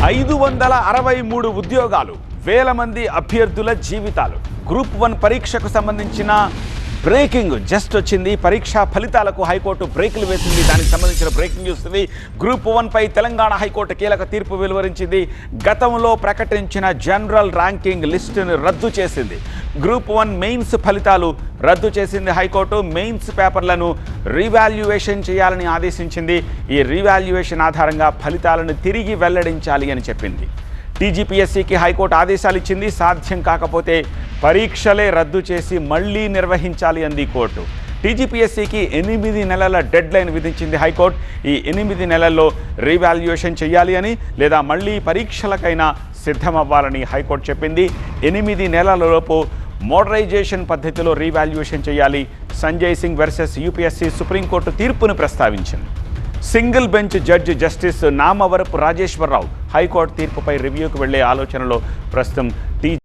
563 ఉద్యోగాలు, వేల మంది అభ్యర్థుల జీవితాలు. గ్రూప్ 1 పరీక్షకు సంబంధించిన బ్రేకింగ్ జస్ట్ వచ్చింది. పరీక్షా ఫలితాలకు హైకోర్టు బ్రేకులు వేసింది. దానికి సంబంధించిన బ్రేకింగ్ న్యూస్ ఇది. గ్రూప్ 1 పై తెలంగాణ హైకోర్టు కీలక తీర్పు వెలువరించింది. గతంలో ప్రకటించిన జనరల్ ర్యాంకింగ్ లిస్టును రద్దు చేసింది. గ్రూప్ 1 మెయిన్స్ ఫలితాలు రద్దు చేసింది హైకోర్టు. మెయిన్స్ పేపర్లను రీవాల్యుయేషన్ చేయాలని ఆదేశించింది. ఈ రీవాల్యుయేషన్ ఆధారంగా ఫలితాలను తిరిగి వెల్లడించాలి అని చెప్పింది. టీజీపీఎస్సీకి హైకోర్టు ఆదేశాలు ఇచ్చింది. సాధ్యం కాకపోతే పరీక్షలే రద్దు చేసి మళ్లీ నిర్వహించాలి అంది కోర్టు. టీజీపీఎస్సీకి 8 నెలల డెడ్ లైన్ విధించింది హైకోర్టు. ఈ 8 నెలల్లో రీవాల్యుయేషన్ చేయాలి అని, లేదా మళ్లీ పరీక్షలకైనా సిద్ధమవ్వాలని హైకోర్టు చెప్పింది. 8 నెలలలోపు మోడరైజేషన్ పద్ధతిలో రీవాల్యుయేషన్ చేయాలి. Sanjay Singh versus UPSC supreme court తీర్పును ప్రస్తావించింది. Single bench judge justice Namavarapu Rajeswararao high court తీర్పుపై రివ్యూకు వెళ్లే ఆలోచనలో ప్రస్తుతం